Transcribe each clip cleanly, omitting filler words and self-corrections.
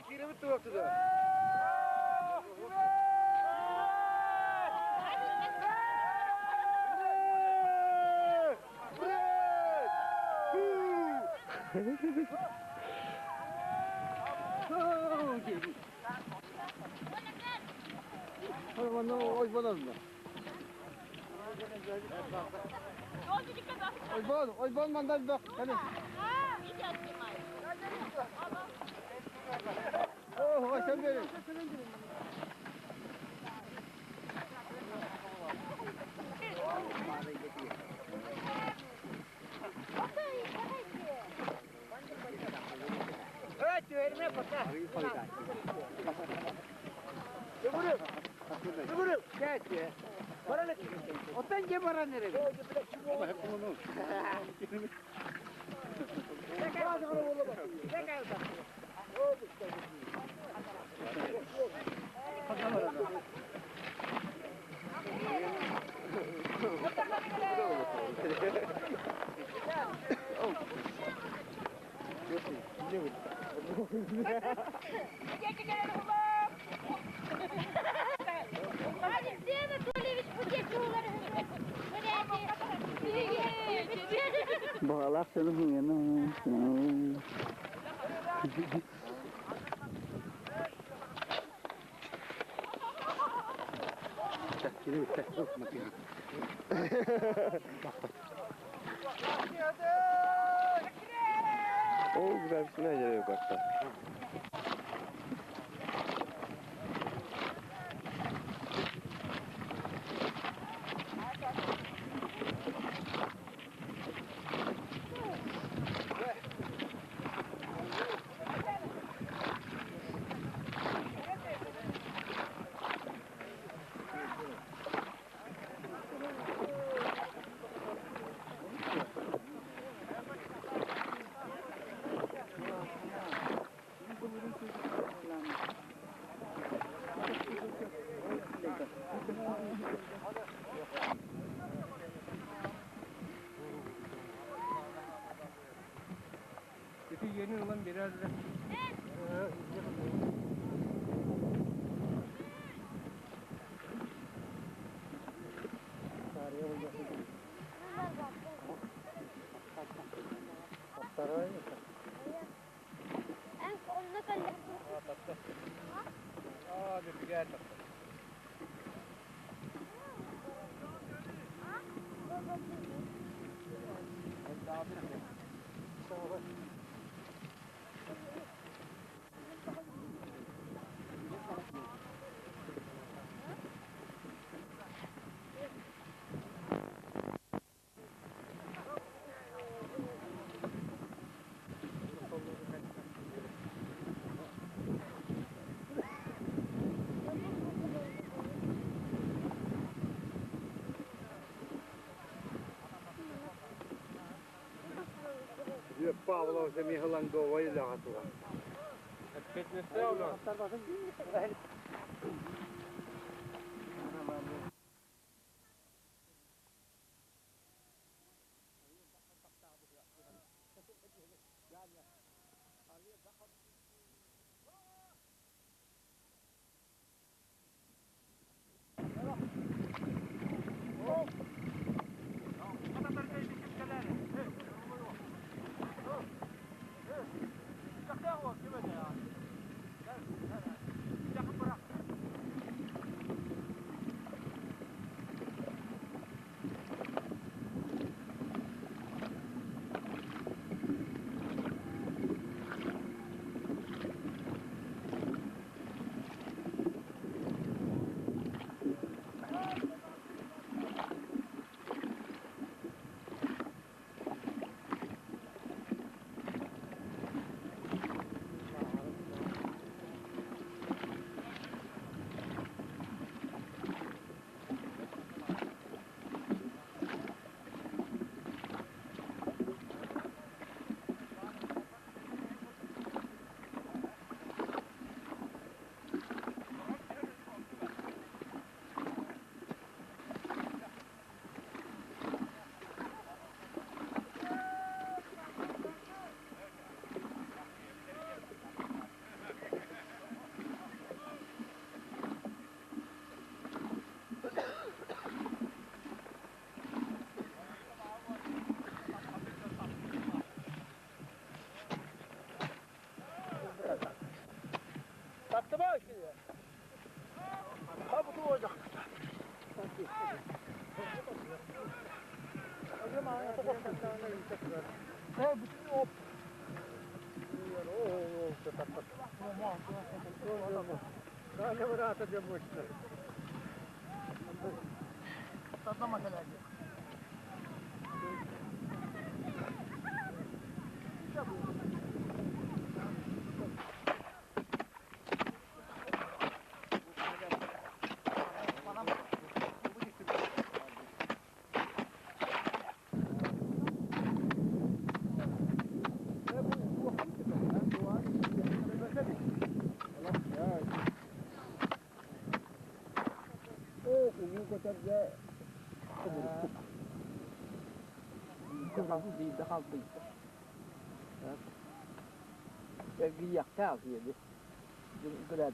Kiremit vakti da. Oyban mandan bak. Hadi. Oh, hoşça verin. Evet, verme baka. Yürü. Gel. Bana ne? Otan ge bana nereye? Ama hep bunu. Bağlar seni bu yana. O güzel bir şey yok hatta. Yeni olan biraz da. En sonuna kadar. Bir gel. Павлов же Михалангова и Лягатура. Опять не стрелно? Yakın bırak. Giyak ta kiyedi. Burada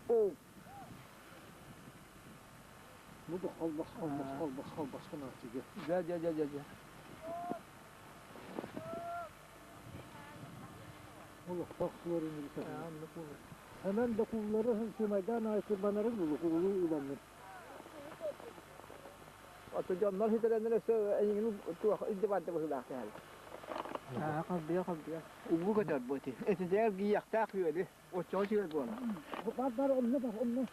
o Bu da al başkan artık. gel. Allah bak suların bir hemen de kulları hükümeden aykırmanların kulu ulanır. Atacağımlar hitelenler engin tuğ indibatta bakılar yani. Kalbiya. Ugu kadar bote. Eteceğer giyak ta kiyedi. O çocuğu bu. Var onunla bak onunla.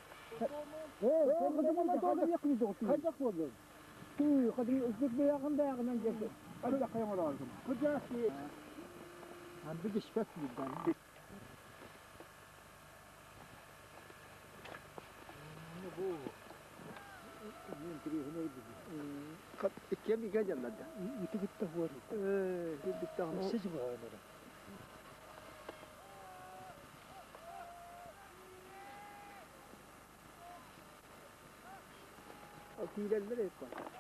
Kadın da yakıyor. Kaçak oldu. Kadın üstlük bir yakında yakından geçti. Hadi yakayım lazım. Kucak ki. Bir geçmek bizden. Bu İkiye bir geleceğim ben de. iki gitti bu arada. Bitti ama. Siz bu arada. Akilerler hep var.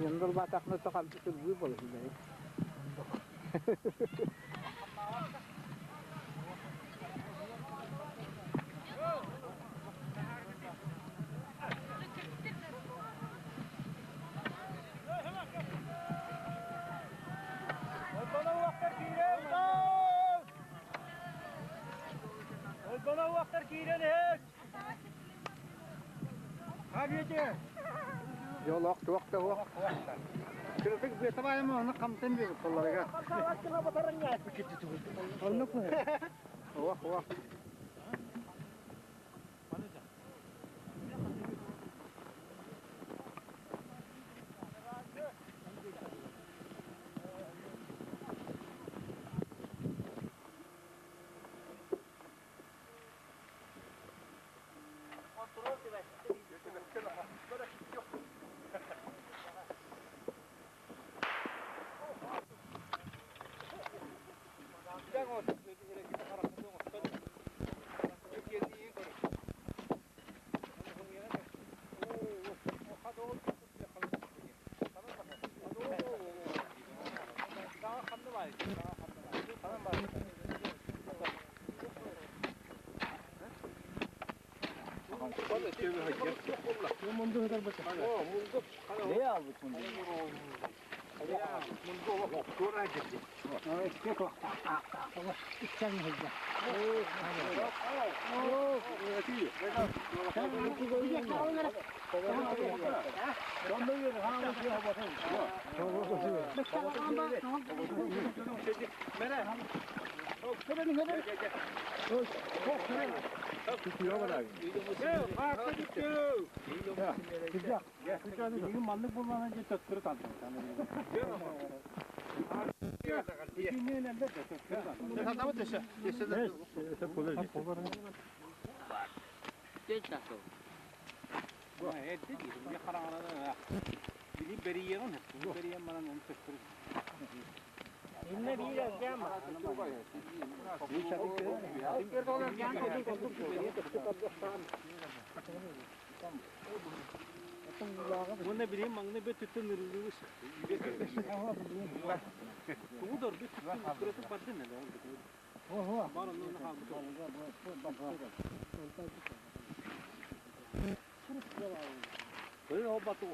Yandır batakını sakal tutur bu olur şimdi. Bana vaktar kiren hiç. Hadi Yol vakti. Kırık bir tabağım mı onu kamten bir kollarga. Vaktina bataran ya. Onu koy. Vak. Ne aldı şimdi? Manlık bulmanın için tüskürü tanıdım. İnne bir yere gelme. Bu ne bileyim, mangne bir tütün nırılmış. Bu da bir tütün kırıtı pardon ne lan? Var onun halde. Böyle o batı